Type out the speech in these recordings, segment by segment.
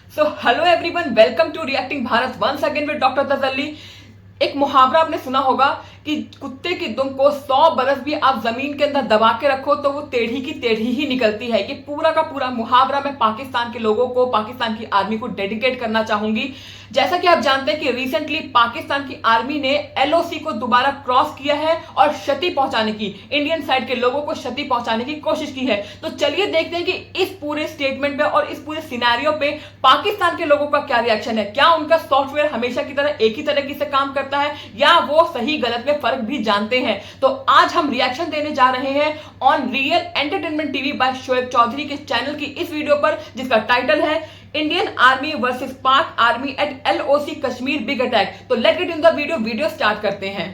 So hello everyone, welcome to reacting Bharat once again with doctor Tasalli. एक मुहावरा आपने सुना होगा कि कुत्ते की दुम को 100 बरस भी आप जमीन के अंदर दबा के रखो तो वो टेढ़ी की टेढ़ी ही निकलती है। ये पूरा का पूरा मुहावरा मैं पाकिस्तान के लोगों को, पाकिस्तान की आर्मी को डेडिकेट करना चाहूंगी। जैसा कि आप जानते हैं कि रिसेंटली पाकिस्तान की आर्मी ने एलओसी को दोबारा क्रॉस किया है और क्षति पहुंचाने की, इंडियन साइड के लोगों को क्षति पहुंचाने की कोशिश की है। तो चलिए देखते हैं कि इस पूरे स्टेटमेंट पे और इस पूरे सिनेरियो पे पाकिस्तान के लोगों का क्या रिएक्शन है। क्या उनका सॉफ्टवेयर हमेशा की तरह एक ही तरीके से काम करता है या वो सही गलत में फर्क भी जानते हैं? तो आज हम रिएक्शन देने जा रहे हैं on real entertainment TV by Shoaib Chaudhary के चैनल की इस वीडियो पर, जिसका टाइटल है Indian army versus Pak army at LOC Kashmir big attack. तो let's get in the video start करते हैं।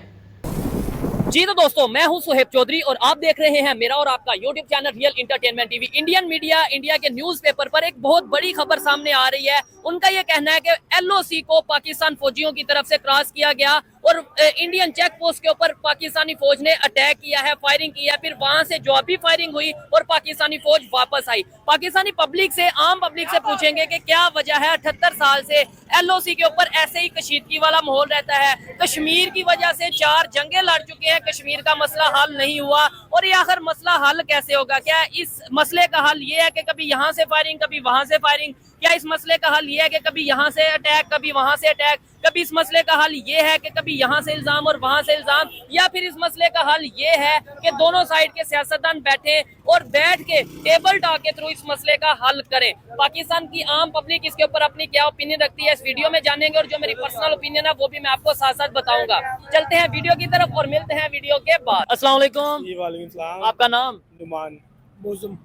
जी तो दोस्तों, मैं हूं सुहेब चौधरी और आप देख रहे हैं मेरा और आपका YouTube channel real entertainment TV. Indian media, India के न्यूज़पेपर पर एक बहुत बड़ी खबर सामने आ रही है। उनका यह कहना है कि एलओसी को पाकिस्तान फौजियों की तरफ से क्रॉस किया गया और इंडियन चेक पोस्ट के ऊपर पाकिस्तानी फौज ने अटैक किया है, फायरिंग किया, फिर वहां से जवाबी फायरिंग हुई और पाकिस्तानी फौज वापस आई। पाकिस्तानी पब्लिक से, आम पब्लिक से पूछेंगे कि क्या वजह है 78 साल से एलओसी के ऊपर ऐसे ही कशीदगी वाला माहौल रहता है। कश्मीर की वजह से 4 जंगें लड़ चुके हैं, कश्मीर का मसला हल नहीं हुआ और ये आखिर मसला हल कैसे होगा? क्या इस मसले का हल ये है कि कभी यहाँ से फायरिंग कभी वहां से फायरिंग? क्या इस मसले का हल ये है कि कभी यहाँ से अटैक कभी वहां से अटैक? कभी इस मसले का हल ये है कि कभी यहाँ से इल्जाम और वहां से इल्जाम? या फिर इस मसले का हल ये है कि दोनों साइड के सियासतदान बैठे और बैठ के टेबल टॉक के थ्रू इस मसले का हल करें? पाकिस्तान की आम पब्लिक इसके ऊपर अपनी क्या ओपिनियन रखती है, इस वीडियो में जानेंगे और जो मेरी पर्सनल ओपिनियन है वो भी मैं आपको साथ साथ बताऊंगा। चलते हैं वीडियो की तरफ और मिलते हैं वीडियो के बाद। अस्सलाम वालेकुम। जी वालेकुम सलाम। आपका नाम? नुमान मौसम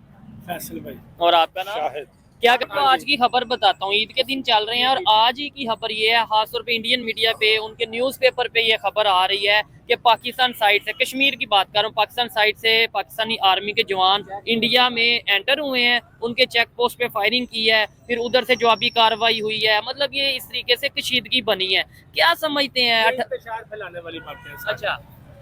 फैसल भाई। और आपका नाम? शाहिद। क्या आपको आज की खबर बताता हूँ। ईद के दिन चल रहे हैं और आज ही की खबर ये है, खासतौर पे इंडियन मीडिया पे, उनके न्यूज़पेपर पे ये खबर आ रही है कि पाकिस्तान साइड से, कश्मीर की बात कर रहा हूँ, पाकिस्तान साइड से पाकिस्तानी आर्मी के जवान इंडिया में एंटर हुए हैं, उनके चेक पोस्ट पे फायरिंग की है, फिर उधर से जवाबी कार्रवाई हुई है। मतलब ये इस तरीके से कशीदगी बनी है। क्या समझते हैं? इंतशार फैलाने वाली बात है। अच्छा,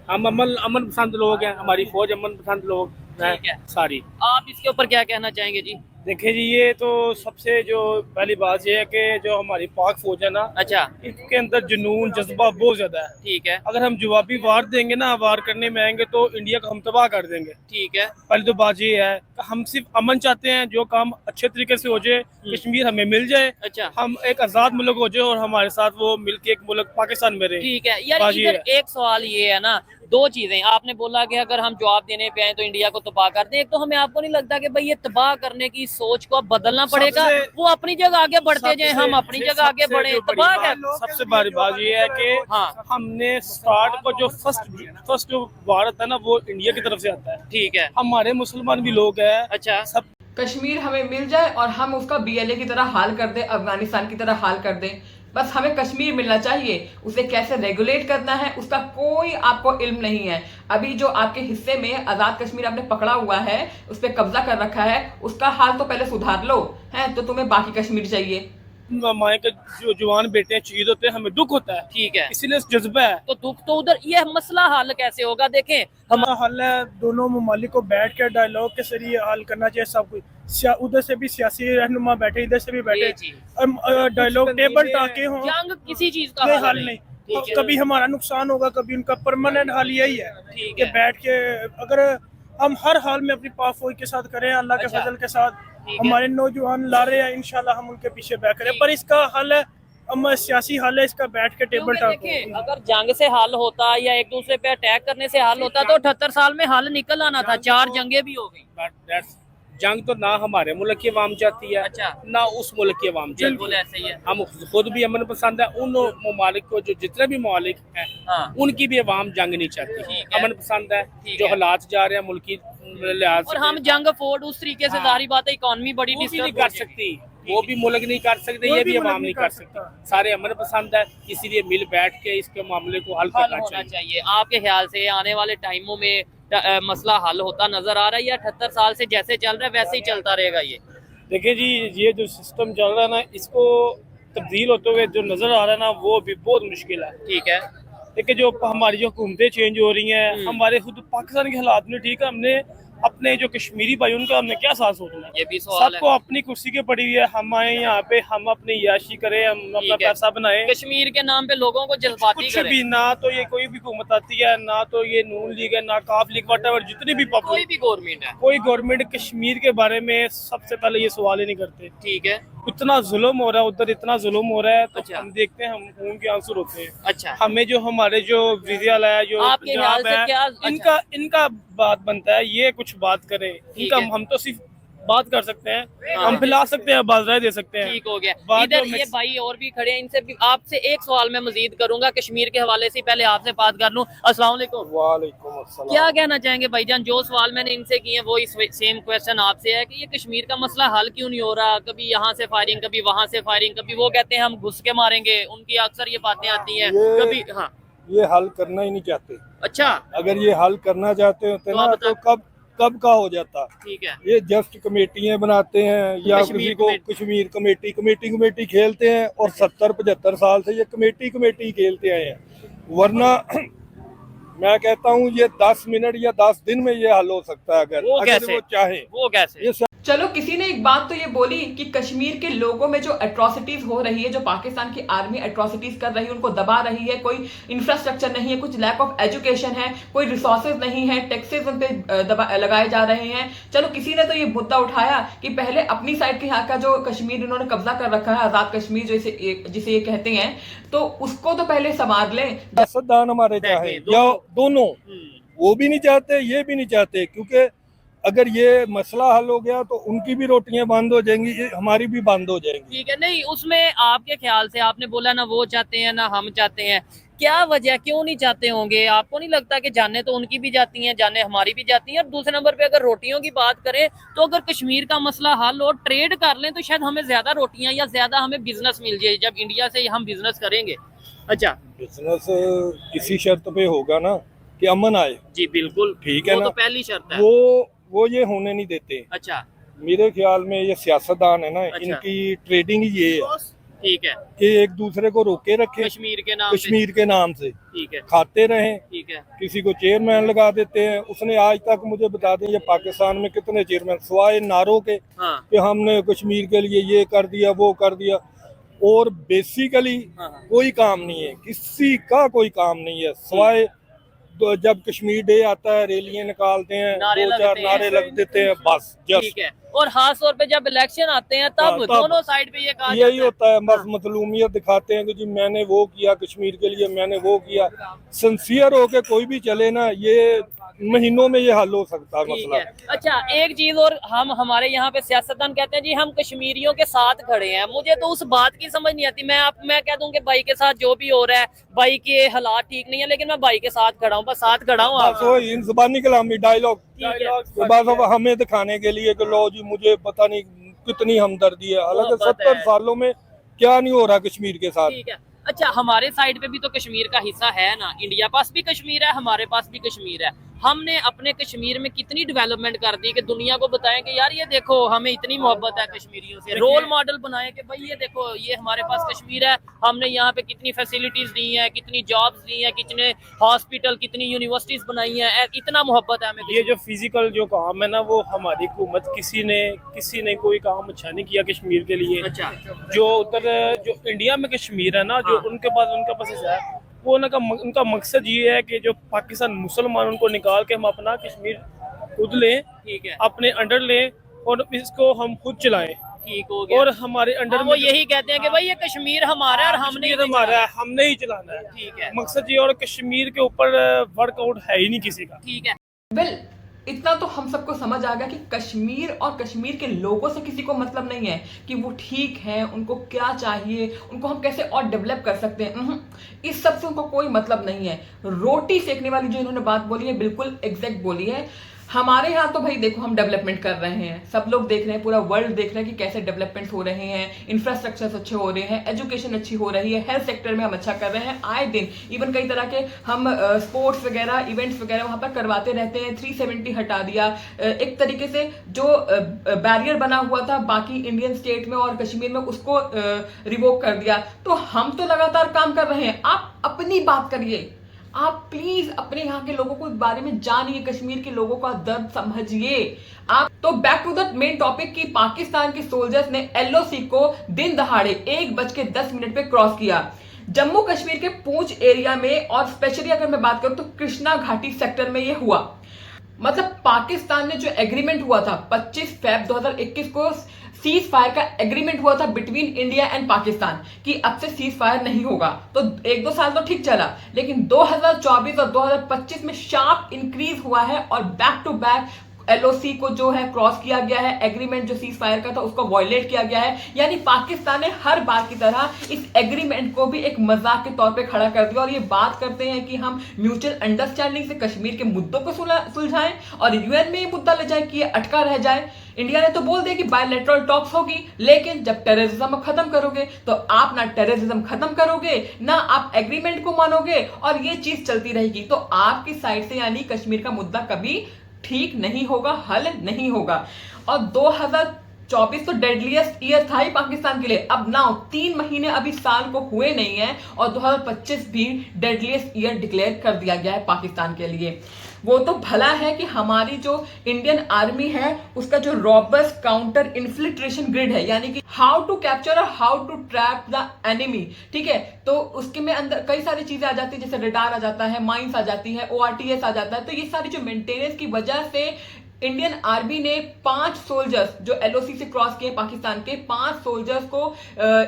हम अमन पसंद लोग हैं, हमारी फौज अमन पसंद लोग ठीक है। सारी। आप इसके ऊपर क्या कहना चाहेंगे जी? देखिए जी, ये तो सबसे जो पहली बात ये है कि जो हमारी पाक फौज है ना, अच्छा, इसके अंदर जुनून जज्बा बहुत ज्यादा है। ठीक है, अगर हम जवाबी वार देंगे ना, वार करने में आएंगे तो इंडिया को हम तबाह कर देंगे। ठीक है, पहली तो बात ये है कि हम सिर्फ अमन चाहते हैं, जो काम अच्छे तरीके से हो जाए, कश्मीर हमें मिल जाए, अच्छा, हम एक आजाद मुल्क हो जाए और हमारे साथ वो मिलके एक मुल्क पाकिस्तान में रहे। ठीक है। यार बाजी इधर है। एक सवाल ये है ना, दो चीजें आपने बोला कि अगर हम जवाब देने पे आए तो इंडिया को तबाह कर दें। एक तो हमें आपको नहीं लगता कि भाई ये तबाह करने की सोच को अब बदलना पड़ेगा? वो अपनी जगह आगे बढ़ते जाए, हम अपनी जगह आगे बढ़े। तबाह क्या? सबसे बड़ी बात ये है कि हाँ, हमने स्टार्ट को जो फर्स्ट जो भारत है ना, वो इंडिया की तरफ से आता है। ठीक है, हमारे मुसलमान भी लोग हैं। अच्छा, सब कश्मीर हमें मिल जाए और हम उसका बीएलए की तरह हाल कर दें, अफगानिस्तान की तरह हाल कर दें। बस हमें कश्मीर मिलना चाहिए। उसे कैसे रेगुलेट करना है उसका कोई आपको इल्म नहीं है। अभी जो आपके हिस्से में आजाद कश्मीर आपने पकड़ा हुआ है, उस पर कब्जा कर रखा है, उसका हाल तो पहले सुधार लो, है तो तुम्हें बाकी कश्मीर चाहिए। माए के जो जवान बेटे हैं शहीद होते हैं, हमें दुख होता है, ठीक है। इसीलिए जज्बा है। तो दुख तो उधर, ये मसला हल कैसे होगा? देखें, हमारा हल है दोनों ममालिक को बैठ के डायलॉग के जरिए हल करना चाहिए सब कुछ। उधर से भी सियासी रहनुमा बैठे, इधर से भी बैठे, डायलॉग टेबल टाके हों। जंग किसी चीज का हल नहीं। तो कभी हमारा नुकसान होगा, कभी उनका परमानेंट हल यही है कि बैठ के अगर हम हर हाल में अपनी पाक फौज के साथ करें, अल्लाह के फजल के साथ हमारे नौजवान ला रहे हैं, इंशाल्लाह हम उनके पीछे बैठ करें। पर इसका हल है, हम सियासी हल है, इसका बैठ के टेबल टॉक। अगर जंग से हल होता या एक दूसरे पे अटैक करने से हल होता तो 78 साल में हल निकल आना था। 4 जंगे भी हो गई। जंग तो ना हमारे मुल्क की अवाम चाहती है, अच्छा, ना उस मुल्क की अवाम चाहती बिल्कुल है। ऐसे ही है। हम खुद भी अमन पसंद है, उन ममालिक को जो जितने भी ममालिक हैं, हाँ, उनकी भी अवाम जंग नहीं चाहती, ठीक है। अमन पसंद है। ठीक जो है। हालात जा रहे हैं मुल्की लिहाज और से, हम जंग फोर्ड उस तरीके से, हाँ, जारी बात है, इकोनॉमी बड़ी वो भी नहीं डिस्टर्ब कर सकती, वो भी मुल्क नहीं कर सकते, ये भी अवाम नहीं कर सकता। सारे अमन पसंद है, इसीलिए मिल बैठ के इसके मामले को हल करना होना चाहिए। चाहिए। आपके ख्याल से आने वाले टाइमों में मसला हल होता नजर आ रहा है या 78 साल से जैसे चल रहा है वैसे ही चलता रहेगा? ये देखिए जी, ये जो सिस्टम चल रहा है ना, इसको तब्दील होते हुए जो नजर आ रहा है ना, वो भी बहुत मुश्किल है। ठीक है, देखिए जो हमारी जो हुकूमतें चेंज हो रही हैं, हमारे खुद पाकिस्तान के हालात में ठीक है, हमने अपने जो कश्मीरी भाई उनका हमने क्या साथ सोचना है? ये भी सवाल है। सबको अपनी कुर्सी के पड़ी हुई है, हम आए यहाँ पे, हम अपनी याशी करें, हम अपना ठीक है। पैसा बनाए, कश्मीर के नाम पे लोगों को जज्बाती कुछ करें। भी ना। तो ये कोई भी हुकूमत आती है, ना तो ये नून लीग है, ना काफ लीग, वट जितनी भी कोई पब्लिक, भी गवर्नमेंट है। कोई गवर्नमेंट कश्मीर के बारे में सबसे पहले ये सवाल ही नहीं करते। ठीक है। इतना जुल्म हो रहा है उधर, इतना जुल्म हो रहा है, तो अच्छा। हम देखते हैं, हम खून के आंसू रोते हैं। अच्छा, हमें जो हमारे जो विजयालय है, जो आपके ख्याल पंजाब से है, क्या? अच्छा। इनका बात बनता है, ये कुछ बात करें इनका। है। हम तो सिर्फ बात कर सकते हैं, हाँ। हम फैला सकते हैं, बाजराए दे सकते हैं। ठीक हो गया। बात इधर जो ये भाई और भी खड़े हैं, इनसे भी आपसे एक सवाल मैं मजीद करूंगा कश्मीर के हवाले से। पहले आपसे बात कर लूं। अस्सलाम वालेकुम। वालेकुम अस्सलाम। क्या कहना चाहेंगे भाईजान? जो सवाल मैंने इनसे किए हैं वो इस सेम क्वेश्चन आपसे है कि ये कश्मीर का मसला हल क्यों नहीं हो रहा? कभी यहाँ से फायरिंग, कभी वहां से फायरिंग, कभी वो कहते हैं हम घुस के मारेंगे, उनकी अक्सर ये बातें आती हैं। ये- कभी हाँ, ये हल करना ही नहीं चाहते। अच्छा, अगर ये हल करना चाहते होते तो ना आप तो कब का हो जाता। ठीक है। ये जस्ट कमेटियां बनाते हैं या कश्मीर किसी को कमेटी। कश्मीर कमेटी खेलते हैं, और 70-75 साल से ये कमेटी खेलते आए हैं। वरना मैं कहता हूँ ये 10 मिनट या 10 दिन में ये हल हो सकता है, अगर वो अगर कैसे? वो चाहे। वो कैसे? ये चलो, किसी ने एक बात तो ये बोली कि कश्मीर के लोगों में जो एट्रोसिटीज हो रही है, जो पाकिस्तान की आर्मी एट्रोसिटीज कर रही है, उनको दबा रही है, कोई इंफ्रास्ट्रक्चर नहीं है, कुछ लैक ऑफ एजुकेशन है, कोई रिसोर्सेज नहीं है, टैक्सेस उन पे लगाए जा रहे हैं। चलो, किसी ने तो ये मुद्दा उठाया कि पहले अपनी साइड के यहाँ का जो कश्मीर इन्होंने कब्जा कर रखा है, आजाद कश्मीर जिसे ये कहते हैं, तो उसको तो पहले संभाल लें। सियासतदान हमारे चाहे या दोनों, वो भी नहीं चाहते, ये भी नहीं चाहते, क्योंकि अगर ये मसला हल हो गया तो उनकी भी रोटियां बंद हो जाएंगी, ये हमारी भी बंद हो जाएंगी। ठीक है। नहीं, उसमें आपके ख्याल से आपने बोला ना वो चाहते हैं ना हम चाहते हैं, क्या वजह, क्यों नहीं चाहते होंगे? आपको नहीं लगता कि जाने तो उनकी भी जाती हैं, जाने हमारी भी जाती हैं? और दूसरे नंबर पे अगर रोटियों की बात करें तो अगर कश्मीर का मसला हल और ट्रेड कर लें तो शायद हमें ज्यादा रोटियां या ज्यादा हमें बिजनेस मिल जाए जब इंडिया से हम बिजनेस करेंगे। अच्छा बिजनेस इसी शर्त पे होगा ना कि अमन आए। जी बिल्कुल, ठीक है वो ना। तो पहली शर्त है। वो ये होने नहीं देते। अच्छा, मेरे ख्याल में ये सियासतदान है ना, अच्छा। इनकी ट्रेडिंग ये है ठीक है। कि एक दूसरे को रोके रखे कश्मीर के नाम पे। कश्मीर के नाम से, ठीक है। खाते रहें। ठीक है। किसी को चेयरमैन लगा देते हैं। उसने आज तक मुझे बता दें ये पाकिस्तान में कितने चेयरमैन, सिवाय नारों के हाँ कि हमने कश्मीर के लिए ये कर दिया, वो कर दिया, और बेसिकली हाँ। कोई काम नहीं है, किसी का कोई काम नहीं है, सिवाय जब कश्मीर डे आता है रैलियां निकालते हैं, नारे 2-4 लगते हैं। नारे लग देते हैं, बस ठीक जस्ट है। और खास तौर पे जब इलेक्शन आते हैं तब हाँ, तब दोनों साइड पे ये कहा यही जाता होता है। बस मतलूमियत दिखाते हैं कि जी मैंने वो किया कश्मीर के लिए, मैंने वो किया। सिंसियर होके कोई भी चले ना, ये महीनों में ये हल हो सकता है ठीक मसला। है। अच्छा, एक चीज और, हम हमारे यहाँ पे सियासतदान कहते हैं जी हम कश्मीरियों के साथ खड़े हैं। मुझे तो उस बात की समझ नहीं आती। मैं कह दूं कि भाई के साथ जो भी हो रहा है, भाई के हालात ठीक नहीं है, लेकिन मैं भाई के साथ खड़ा हूँ, बस साथ खड़ा हूँ। बस वो इन जुबानी कलामी डायलॉग ठीक है। बस अब हमें दिखाने के लिए कि लो जी मुझे पता नहीं कितनी हमदर्दी है, हालांकि मोहब्बत 70 है। सालों में क्या नहीं हो रहा कश्मीर के साथ। ठीक है। अच्छा, हमारे साइड पे भी तो कश्मीर का हिस्सा है ना, इंडिया पास भी कश्मीर है, हमारे पास भी कश्मीर है। हमने अपने कश्मीर में कितनी डेवलपमेंट कर दी कि दुनिया को बताएं कि यार ये देखो हमें इतनी मोहब्बत है कश्मीरियों से। रोल मॉडल बनाए कि भाई ये देखो ये हमारे पास कश्मीर है, हमने यहाँ पे कितनी फैसिलिटीज दी हैं, कितनी जॉब्स दी हैं, कितने हॉस्पिटल, कितनी यूनिवर्सिटीज बनाई हैं, इतना मोहब्बत है हमें। ये जो फिजिकल जो काम है ना, वो हमारी हुकूमत किसी ने कोई काम अच्छा नहीं किया कश्मीर के लिए। अच्छा, जो उधर जो इंडिया में कश्मीर है ना, जो हाँ। उनके पास है, वो उनका मकसद ये है कि जो पाकिस्तान मुसलमान उनको निकाल के हम अपना कश्मीर खुद लें, ठीक है, अपने अंडर लें और इसको हम खुद चलाएं। ठीक हो गया। और हमारे अंडर हाँ, वो यही कहते हैं कि भाई ये कश्मीर हमारा है और हमने कश्मीर हमारा है, हमने ही चलाना है। ठीक है। मकसद ये, और कश्मीर के ऊपर वर्कआउट है ही नहीं किसी का। ठीक है। वेल, इतना तो हम सबको समझ आ गया कि कश्मीर और कश्मीर के लोगों से किसी को मतलब नहीं है कि वो ठीक है, उनको क्या चाहिए, उनको हम कैसे और डेवलप कर सकते हैं। इस सब से उनको कोई मतलब नहीं है। रोटी सेकने वाली जो इन्होंने बात बोली है बिल्कुल एग्जैक्ट बोली है। हमारे यहाँ तो भाई देखो हम डेवलपमेंट कर रहे हैं, सब लोग देख रहे हैं, पूरा वर्ल्ड देख रहा है कि कैसे डेवलपमेंट हो रहे हैं, इंफ्रास्ट्रक्चर अच्छे हो रहे हैं, एजुकेशन अच्छी हो रही है, हेल्थ सेक्टर में हम अच्छा कर रहे हैं। आए दिन इवन कई तरह के हम स्पोर्ट्स वगैरह, इवेंट्स वगैरह वहाँ पर करवाते रहते हैं। 370 हटा दिया, एक तरीके से जो बैरियर बना हुआ था बाकी इंडियन स्टेट में और कश्मीर में, उसको रिवोक कर दिया। तो हम तो लगातार काम कर रहे हैं। आप अपनी बात करिए, आप प्लीज अपने यहाँ के लोगों को इस बारे में जानिए, कश्मीर के लोगों का दर्द समझिए आप। तो back to the main topic की पाकिस्तान के सोल्जर्स ने एलओसी को दिन दहाड़े 1:10 पे क्रॉस किया जम्मू कश्मीर के पूंछ एरिया में, और स्पेशली अगर मैं बात करूं तो कृष्णा घाटी सेक्टर में ये हुआ। मतलब पाकिस्तान ने जो एग्रीमेंट हुआ था 25 फेब 2021 को सीज फायर का एग्रीमेंट हुआ था बिटवीन इंडिया एंड पाकिस्तान कि अब से सीज फायर नहीं होगा, तो 1-2 साल तो ठीक चला, लेकिन 2024 और 2025 में शार्प इंक्रीज हुआ है और बैक टू बैक एलओसी को जो है क्रॉस किया गया है, एग्रीमेंट जो सीज फायर का था उसको वायलेट किया गया है। यानी पाकिस्तान ने हर बार की तरह इस एग्रीमेंट को भी एक मजाक के तौर पे खड़ा कर दिया और ये बात करते हैं कि हम म्यूचुअल अंडरस्टैंडिंग से कश्मीर के मुद्दों को सुलझाएं और यूएन में ये मुद्दा ले जाए कि ये अटका रह जाए। इंडिया ने तो बोल दिया कि बायलैटरल टॉक्स होगी, लेकिन जब टेररिज्म खत्म करोगे तो आप ना टेररिज्म खत्म करोगे ना आप एग्रीमेंट को मानोगे और ये चीज चलती रहेगी। तो आपकी साइड से यानी कश्मीर का मुद्दा कभी ठीक नहीं होगा, हल नहीं होगा। और 2024 तो डेडलीस्ट ईयर था ही पाकिस्तान के लिए। अब नाउ 3 महीने अभी साल को हुए नहीं है और 2025 भी डेडलीस्ट ईयर डिक्लेयर कर दिया गया है पाकिस्तान के लिए। वो तो भला है कि हमारी जो इंडियन आर्मी है उसका जो रॉबस्ट काउंटर इन्फिल्ट्रेशन ग्रिड है, यानी कि हाउ टू कैप्चर और how to trap the enemy, ठीक है, तो उसके में अंदर कई सारी चीजें आ जाती है, जैसे रडार आ जाता है, माइंस आ जाती है, ORTS आ जाता है। तो ये सारी जो मेंटेनेंस की वजह से इंडियन आर्मी ने 5 सोल्जर्स जो एलओसी से क्रॉस किए पाकिस्तान के 5 सोल्जर्स को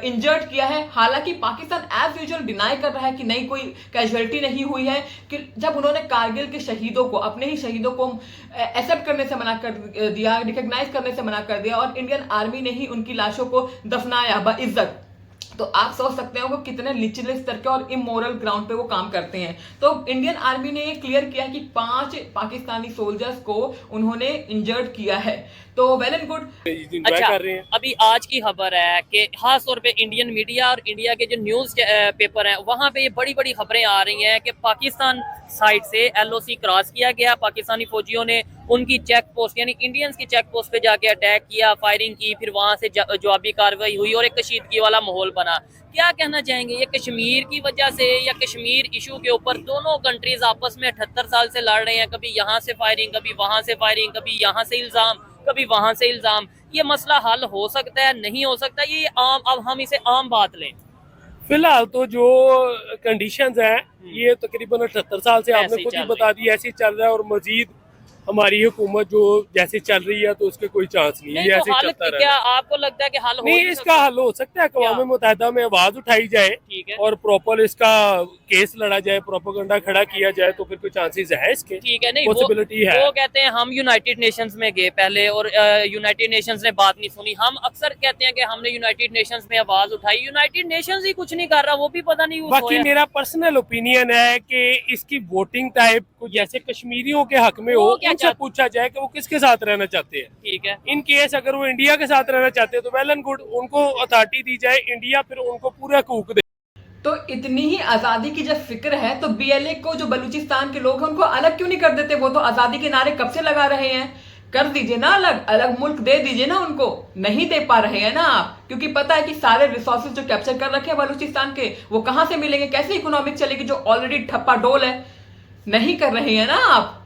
इंजर्ड किया है। हालांकि पाकिस्तान एज यूजुअल डिनाई कर रहा है कि नहीं कोई कैजुअलिटी नहीं हुई है, कि जब उन्होंने कारगिल के शहीदों को, अपने ही शहीदों को एक्सेप्ट करने से मना कर दिया, रिकॉग्नाइज करने से मना कर दिया और इंडियन आर्मी ने ही उनकी लाशों को दफनाया बाइज्जत, तो आप सोच सकते हो वो कितने निचले स्तर के और इमोरल ग्राउंड पे वो काम करते हैं। तो इंडियन आर्मी ने ये क्लियर किया कि 5 पाकिस्तानी सोल्जर्स को उन्होंने इंजर्ड किया है, तो वेल एंड गुड। अच्छा, अभी आज की खबर है कि खास तौर पे इंडियन मीडिया और इंडिया के जो न्यूज पेपर हैं वहां पे ये बड़ी बड़ी खबरें आ रही हैं कि पाकिस्तान साइड से एलओसी क्रॉस किया गया, पाकिस्तानी फौजियों ने उनकी चेक पोस्ट यानी इंडियंस की चेक पोस्ट पे जाके अटैक किया, फायरिंग की, फिर वहां से जवाबी कार्रवाई हुई और एक कशीदगी वाला माहौल बना। क्या कहना चाहेंगे, ये कश्मीर की वजह से या कश्मीर इशू के ऊपर दोनों कंट्रीज आपस में 78 साल से लड़ रहे हैं, कभी यहाँ से फायरिंग, कभी वहां से फायरिंग, कभी यहाँ से इल्जाम, कभी वहां से इल्जाम, ये मसला हल हो सकता है, नहीं हो सकता, ये आम, अब हम इसे आम बात लें? फिलहाल तो जो कंडीशंस हैं ये तकरीबन 78 साल से आपने खुद ही बता दी ऐसे ही चल रहा है और मजीद हमारी हुकूमत जो जैसे चल रही है तो उसके कोई चांस नहीं है, नहीं, ऐसे तो ही हल चलता क्या रहेगा। आपको लगता है कि हल हो नहीं, इसका हल हो सकता है, अक़वाम मुत्तहिदा में आवाज उठाई जाए ठीक है, और प्रॉपर इसका केस लड़ा जाए, प्रोपेगेंडा खड़ा किया जाए तो फिर कोई चांसेस है इसके, ठीक है। नहीं, पॉसिबिलिटी है। वो कहते हैं हम यूनाइटेड नेशंस में गए पहले और यूनाइटेड नेशंस ने बात नहीं सुनी। हम अक्सर कहते हैं कि हमने यूनाइटेड नेशंस में आवाज उठाई, यूनाइटेड नेशंस ही कुछ नहीं कर रहा, वो भी पता नहीं। बाकी मेरा पर्सनल ओपिनियन है कि इसकी वोटिंग टाइप जैसे कश्मीरियों के हक में हो, उनसे पूछा जाए कि वो किसके साथ रहना चाहते हैं। ठीक है, इन केस अगर वो इंडिया के साथ रहना चाहते हैं तो वेल एंड गुड, उनको अथॉरिटी दी जाए, इंडिया फिर उनको पूरा हकूक दे। तो इतनी ही आजादी की जब फिक्र है तो बीएलए को जो बलूचिस्तान के लोग हैं उनको अलग क्यों नहीं कर देते? वो तो आजादी के नारे कब से लगा रहे हैं, कर दीजिए ना, अलग अलग मुल्क दे दीजिए ना उनको। नहीं दे पा रहे हैं ना आप, क्योंकि पता है कि सारे रिसोर्सेज जो कैप्चर कर रखे हैं बलूचिस्तान के वो कहां से मिलेंगे, कैसे इकोनॉमिक चलेगी जो ऑलरेडी ठप्पा डोल है। नहीं कर रहे हैं ना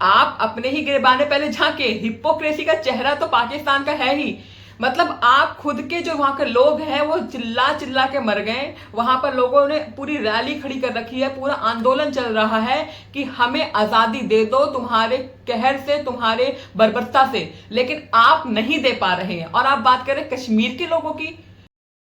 आप अपने ही गिरबाने पहले झांके। हिपोक्रेसी का चेहरा तो पाकिस्तान का है ही। मतलब आप खुद के जो वहां के लोग हैं वो चिल्ला चिल्ला के मर गए। वहां पर लोगों ने पूरी रैली खड़ी कर रखी है, पूरा आंदोलन चल रहा है कि हमें आजादी दे दो तुम्हारे कहर से, तुम्हारे बर्बरता से, लेकिन आप नहीं दे पा रहे हैं। और आप बात करें कश्मीर के लोगों की,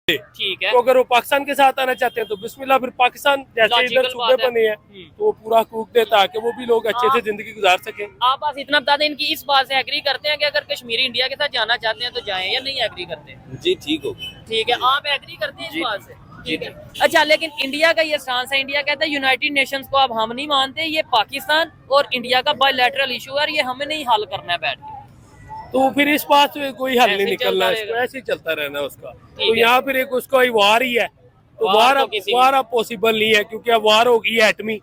ठीक है, तो अगर वो पाकिस्तान के साथ आना चाहते हैं तो बिस्मिल्लाह, फिर पाकिस्तान जैसे इधर सूबे बने हैं तो वो पूरा हकूक दे ताकि वो भी लोग अच्छे से जिंदगी गुजार सके। आप बस इतना बता दें, इनकी इस बात से एग्री करते हैं कि अगर कश्मीरी इंडिया के साथ जाना चाहते हैं तो जाएं, या नहीं एग्री करते? जी ठीक हो, ठीक है, आप एग्री करते हैं इस बात से? ठीक है। अच्छा, लेकिन इंडिया का ये स्टांस है, इंडिया कहता है यूनाइटेड नेशंस को अब हम नहीं मानते, ये पाकिस्तान और इंडिया का बायलैटरल इशू है, ये हमें नहीं हल करना है बैठ के। तो फिर इस बात से कोई हल नहीं निकलना, इसको ऐसे ही चलता रहना उसका। तो यहाँ फिर एक उसका वार ही है, तो वार अब पॉसिबल नहीं है क्योंकि अब वार होगी एटमी,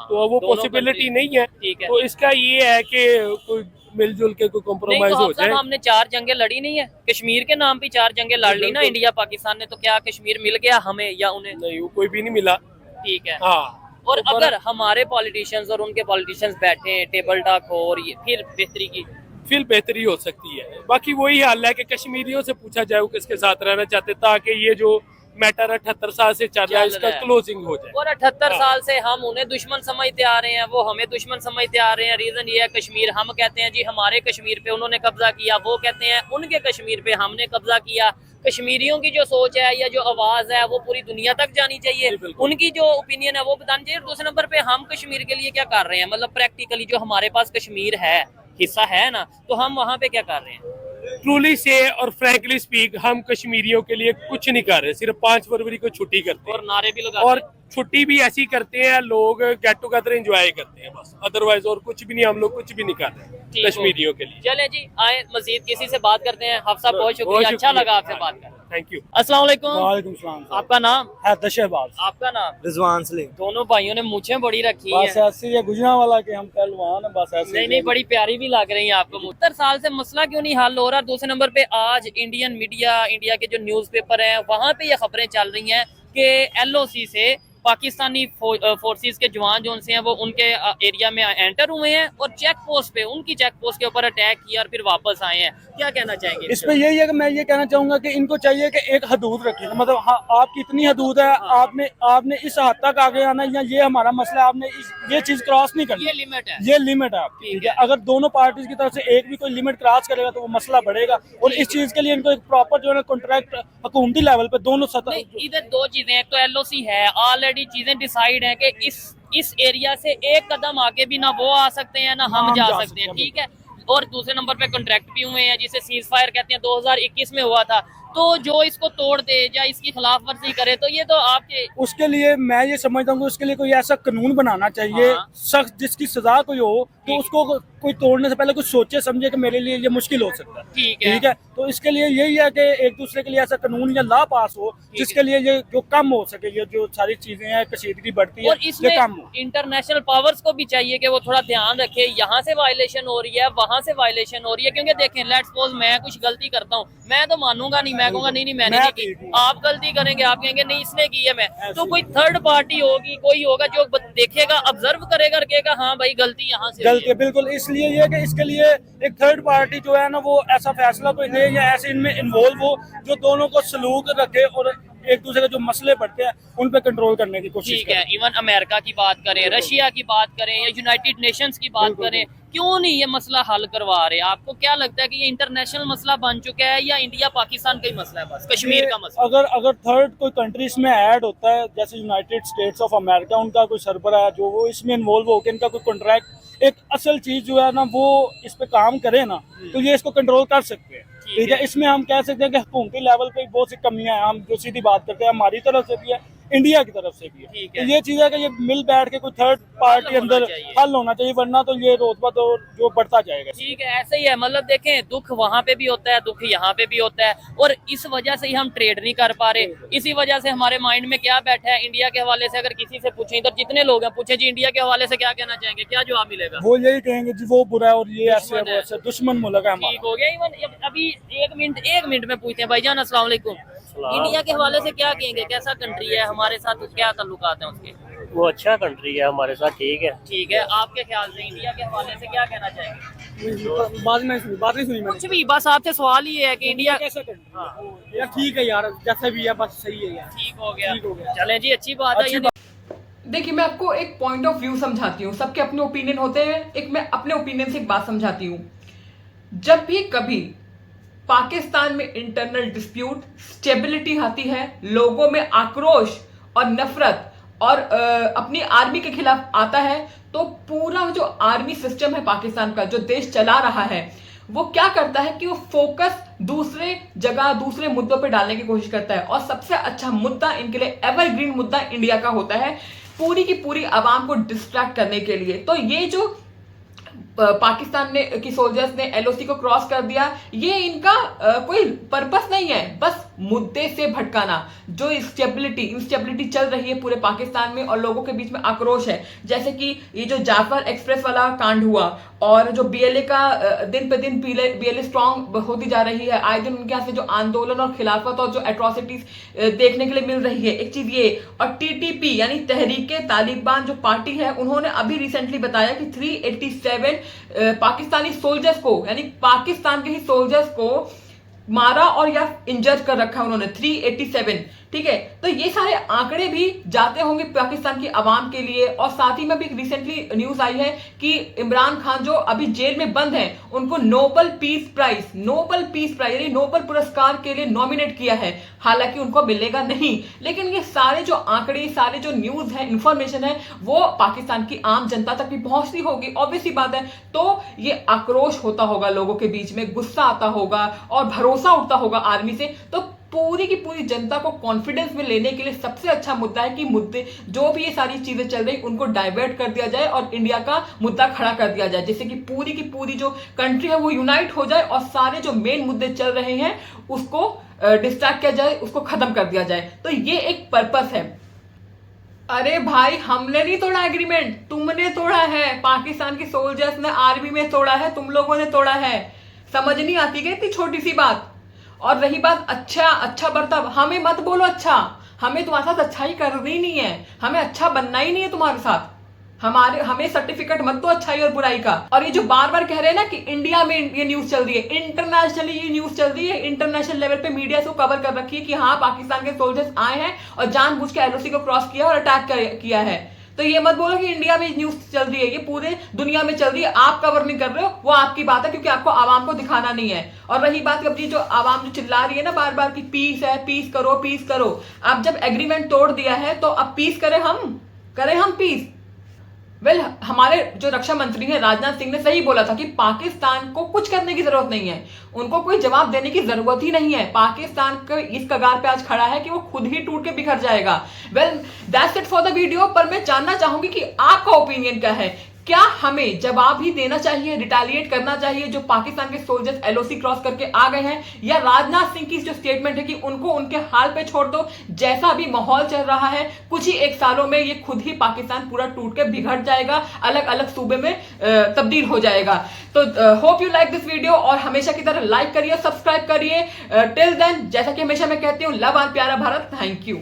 तो वो पॉसिबिलिटी नहीं है। तो इसका ये है कि कोई मिलजुल के कोई कॉम्प्रोमाइज हो जाए। हमने 4 जंगें लड़ी नहीं है, कश्मीर के नाम पे 4 जंगें लड़ ली ना इंडिया पाकिस्तान ने, तो क्या कश्मीर मिल गया हमें या उन्हें? नहीं, वो कोई भी नहीं मिला। ठीक है, हाँ, और अगर हमारे पॉलिटिशियंस और उनके पॉलिटिशियंस बैठे टेबल टॉक हो और ये फिर बेहतरी की फिर बेहतरी हो सकती है। बाकी वही हाल है कि कश्मीरियों से पूछा जाए वो किसके साथ रहना चाहते, ताकि ये जो मैटर 78 साल से चल रहा है इसका क्लोजिंग हो जाए। और 78 साल से हम उन्हें दुश्मन समझते आ रहे हैं, वो हमें दुश्मन समझते आ रहे हैं। रीजन ये है कश्मीर, हम कहते हैं जी हमारे कश्मीर पे उन्होंने कब्जा किया, वो कहते हैं उनके कश्मीर पे हमने कब्जा किया। कश्मीरियों की जो सोच है या जो आवाज है वो पूरी दुनिया तक जानी चाहिए, उनकी जो ओपिनियन है वो बतानी चाहिए। दूसरे नंबर पे हम कश्मीर के लिए क्या कर रहे हैं, मतलब प्रैक्टिकली जो हमारे पास कश्मीर है, हिस्सा है ना, तो हम वहाँ पे क्या कर रहे हैं। ट्रूली से और फ्रैंकली स्पीक, हम कश्मीरियों के लिए कुछ नहीं कर रहे, सिर्फ 5 फरवरी को छुट्टी करते हैं और नारे भी लगाते और हैं। छुट्टी भी ऐसी करते हैं, लोग गेट टुगेदर एंजॉय करते हैं बस, अदरवाइज और कुछ भी नहीं, हम लोग कुछ भी नहीं कर रहे कश्मीरियों के लिए। चले जी, आए मजीद किसी से बात करते हैं। हफ्सा बहुत शुक्रिया, अच्छा लगा आपसे बात कर। Thank you. अस्सलाम वालेकुम। वालेकुम सलाम। आपका नाम? हैदर शहबाज। आपका नाम? रिजवान सलीम। दोनों भाइयों ने मूछें बड़ी रखी बस है। ऐसे ही गुजरांवाला के हम पहलवान हैं, बस ऐसे नहीं नहीं, बड़ी प्यारी भी लग रही है आपको। 70 साल से मसला क्यों नहीं हल हो रहा? दूसरे नंबर पे आज इंडियन मीडिया, इंडिया के जो न्यूज़पेपर हैं वहाँ पे ये खबरें चल रही हैं कि LOC से पाकिस्तानी फोर्सेस के जवान जो उनसे हैं वो उनके एरिया में एंटर हुए हैं और चेक पोस्ट पे, उनकी चेक पोस्ट के ऊपर अटैक किया और फिर वापस आए हैं। क्या कहना चाहेंगे इसमें यही है कि मैं ये कहना चाहूंगा कि इनको चाहिए कि एक हदूद रखें, मतलब हाँ, आपकी इतनी हदूद है, आपने इस हद तक आगे आना, या ये हमारा मसला है, आपने ये चीज क्रॉस नहीं करनी, ये लिमिट है, ये लिमिट है आपकी, ठीक है। अगर दोनों पार्टीज की तरफ से एक भी कोई लिमिट क्रॉस करेगा तो वो मसला बढ़ेगा, और इस चीज के लिए इनको एक प्रॉपर जो है कॉन्ट्रैक्ट हुकूमती लेवल पे दोनों सतह। इधर दो चीजें, एक तो LOC है, ऑलरेडी चीजें डिसाइड है कि इस एरिया से एक कदम आगे भी ना वो आ सकते हैं ना हम जा सकते हैं, ठीक है। और दूसरे नंबर पे कॉन्ट्रैक्ट भी हुए हैं जिसे सीज फायर कहते हैं, 2021 में हुआ था। तो जो इसको तोड़ दे या इसकी खिलाफ वर्जी करे तो ये तो आपके, उसके लिए मैं ये समझता हूँ कि उसके लिए कोई ऐसा कानून बनाना चाहिए सख्त, जिसकी सजा कोई हो, तो उसको कोई तोड़ने से पहले कुछ सोचे समझे कि मेरे लिए ये मुश्किल हो सकता है, ठीक है। तो इसके लिए यही है कि एक दूसरे के लिए ऐसा कानून या लॉ पास हो जिसके लिए ये जो कम हो सके, ये जो सारी चीजें हैं कशीदगी बढ़ती है, और इसमें ये कम हो। इंटरनेशनल पावर्स को भी चाहिए कि वो थोड़ा ध्यान रखे, यहाँ से वायलेशन हो रही है, वहाँ से वायलेशन हो रही है। क्योंकि देखें, लेट्स सपोज मैं कुछ गलती करता हूँ, मैं तो मानूंगा नहीं, मैं कहूँगा नहीं मैंने नहीं की, आप गलती करेंगे, आप कहेंगे नहीं इसने की है, मैं तो कोई थर्ड पार्टी होगी, कोई होगा जो देखेगा, ऑब्जर्व करेगा, कहेगा हाँ भाई गलती यहाँ से गलती है, बिल्कुल। इसलिए ये कि इसके लिए एक थर्ड पार्टी जो है ना वो ऐसा फैसला कोई दे या ऐसे इनमें इन्वॉल्व हो जो दोनों को सलूक रखे और एक दूसरे के जो मसले बढ़ते हैं उन पे कंट्रोल करने की कोशिश ठीक है। इवन अमेरिका की बात करें, रशिया की बात करें या यूनाइटेड नेशंस की बात करें, क्यों नहीं ये मसला हल करवा रहे? आपको क्या लगता है कि ये इंटरनेशनल मसला बन चुका है या इंडिया पाकिस्तान का ही मसला है, बस कश्मीर का मसला? अगर थर्ड कोई कंट्री इसमें ऐड होता है, जैसे यूनाइटेड स्टेट्स ऑफ अमेरिका, उनका कोई सरबराह है जो वो इसमें इन्वॉल्व होकर इनका कोई कॉन्ट्रैक्ट, एक असल चीज जो है ना वो इस पे काम करे ना, तो ये इसको कंट्रोल कर सकते हैं, ठीक है। इसमें हम कह सकते हैं कि हुकूमती लेवल पे बहुत सी कमियां हैं, हम जो सीधी बात करते हैं हमारी तरफ से भी है, इंडिया की तरफ से भी है। तो ये चीज है कि ये मिल बैठ के कोई थर्ड पार्टी अंदर हल होना चाहिए, वरना तो ये रोतबा तो जो बढ़ता जाएगा। ठीक है, ऐसे ही है। मतलब देखें, दुख वहाँ पे भी होता है, दुख यहाँ पे भी होता है, और इस वजह से ही हम ट्रेड नहीं कर पा रहे। इसी वजह से हमारे माइंड में क्या बैठा है, इंडिया के हवाले से अगर किसी से पूछें, इधर जितने लोग हैं, पूछे जी इंडिया के हवाले से क्या कहना चाहेंगे, क्या जवाब मिलेगा? वो यही कहेंगे जी वो बुरा है और ये ऐसे वैसे, दुश्मन मुल्क है हमारा। ठीक हो गया। इवन अभी एक मिनट में पूछते हैं भाईजान, अस्सलाम वालेकुम, इंडिया के हवाले से क्या कहेंगे? कैसा कंट्री है, हमारे साथ क्या ताल्लुकात हैं उसके? वो अच्छा कंट्री है हमारे साथ, ठीक है। ठीक है, आपके ख्याल से इंडिया के हवाले से क्या कहना चाहेंगे? बात नहीं सुनी कुछ भी, बस आपसे सवाल ही है कि इंडिया कैसा कंट्री यार, ठीक है यार, जैसा भी है बस सही है यार, ठीक हो गया। चलें जी, अच्छी बात है। देखिए, मैं आपको एक पॉइंट ऑफ व्यू समझाती हूँ, सबके अपने ओपिनियन होते हैं, एक मैं अपने ओपिनियन से एक बात समझाती हूँ। जब भी कभी पाकिस्तान में इंटरनल डिस्प्यूट, स्टेबिलिटी आती है, लोगों में आक्रोश और नफरत और अपनी आर्मी के खिलाफ आता है, तो पूरा जो आर्मी सिस्टम है पाकिस्तान का, जो देश चला रहा है, वो क्या करता है कि वो फोकस दूसरे जगह, दूसरे मुद्दों पे डालने की कोशिश करता है। और सबसे अच्छा मुद्दा इनके लिए एवरग्रीन मुद्दा इंडिया का होता है, पूरी की पूरी आवाम को डिस्ट्रैक्ट करने के लिए। तो ये जो पाकिस्तान ने की सोल्जर्स ने एलओसी को क्रॉस कर दिया, ये इनका कोई पर्पस नहीं है, बस मुद्दे से भटकाना। जो इंस्टेबिलिटी चल रही है पूरे पाकिस्तान में और लोगों के बीच में आक्रोश है, जैसे कि ये जो जाफर एक्सप्रेस वाला कांड हुआ और जो बीएलए का दिन पे दिन बीएलए स्ट्रांग होती जा रही है, आए दिन उनके यहाँ से जो आंदोलन और खिलाफत और जो एट्रोसिटीज देखने के लिए मिल रही है, एक चीज ये। और टीटीपी यानी तहरीके तालिबान जो पार्टी है, उन्होंने अभी रिसेंटली बताया कि 387 पाकिस्तानी सोल्जर्स को, यानी पाकिस्तान के ही सोल्जर्स को मारा और या इंजर्ड कर रखा उन्होंने, 387। ठीक है, तो ये सारे आंकड़े भी जाते होंगे पाकिस्तान की आवाम के लिए। और साथ ही में भी रिसेंटली न्यूज आई है कि इमरान खान जो अभी जेल में बंद हैं, उनको नोबेल पीस प्राइज यानी नोबेल पुरस्कार के लिए नॉमिनेट किया है। हालांकि उनको मिलेगा नहीं, लेकिन ये सारे जो आंकड़े, सारे जो न्यूज है, इंफॉर्मेशन है, वो पाकिस्तान की आम जनता तक भी पहुंचती होगी, ऑब्वियस सी बात है। तो ये आक्रोश होता होगा लोगों के बीच में, गुस्सा आता होगा और भरोसा उठता होगा आर्मी से। तो पूरी की पूरी जनता को कॉन्फिडेंस में लेने के लिए सबसे अच्छा मुद्दा है कि मुद्दे जो भी ये सारी चीजें चल रही उनको डाइवर्ट कर दिया जाए और इंडिया का मुद्दा खड़ा कर दिया जाए, जिससे कि पूरी की पूरी जो कंट्री है वो यूनाइट हो जाए और सारे जो मेन मुद्दे चल रहे हैं उसको डिस्ट्रैक्ट किया जाए, उसको खत्म कर दिया जाए। तो ये एक पर्पस है। अरे भाई, हमने नहीं तोड़ा एग्रीमेंट, तुमने तोड़ा है। पाकिस्तान के सोल्जर्स ने आर्मी में तोड़ा है, तुम लोगों ने तोड़ा है। समझ नहीं आती क्या इतनी छोटी सी बात? और रही बात अच्छा बर्ताव, हमें मत बोलो अच्छा, हमें तुम्हारे साथ अच्छाई करनी नहीं है, हमें अच्छा बनना ही नहीं है तुम्हारे साथ। हमें सर्टिफिकेट मत दो अच्छाई और बुराई का। और ये जो बार बार कह रहे हैं ना कि इंडिया में ये न्यूज चल रही है, इंटरनेशनली ये न्यूज चल रही है, इंटरनेशनल लेवल पे मीडिया से कवर कर रखी है कि हाँ पाकिस्तान के सोल्जर्स आए हैं और जानबूझ के एलओसी को क्रॉस किया और अटैक किया है। तो ये मत बोलो कि इंडिया में न्यूज चल रही है, ये पूरे दुनिया में चल रही है, आप कवर नहीं कर रहे हो, वो आपकी बात है, क्योंकि आपको आवाम को दिखाना नहीं है। और रही बात अपनी जो आवाम जो चिल्ला रही है ना बार बार कि पीस है, पीस करो। अब जब एग्रीमेंट तोड़ दिया है तो अब पीस करें हम पीस। हमारे जो रक्षा मंत्री हैं राजनाथ सिंह ने सही बोला था कि पाकिस्तान को कुछ करने की जरूरत नहीं है, उनको कोई जवाब देने की जरूरत ही नहीं है। पाकिस्तान के इस कगार पे आज खड़ा है कि वो खुद ही टूट के बिखर जाएगा। That's it for the video. पर मैं जानना चाहूंगी कि आपका ओपिनियन क्या है, क्या हमें जवाब ही देना चाहिए, रिटेलिएट करना चाहिए जो पाकिस्तान के सोल्जर्स एलओसी क्रॉस करके आ गए हैं, या राजनाथ सिंह की जो स्टेटमेंट है कि उनको उनके हाल पे छोड़ दो, जैसा अभी माहौल चल रहा है कुछ ही एक सालों में ये खुद ही पाकिस्तान पूरा टूट के बिगड़ जाएगा, अलग अलग सूबे में तब्दील हो जाएगा। तो hope you like this video और हमेशा की तरह लाइक करिए, सब्सक्राइब करिए। टिल देन, जैसा कि हमेशा मैं कहती हूँ, लव और प्यारा भारत। Thank you.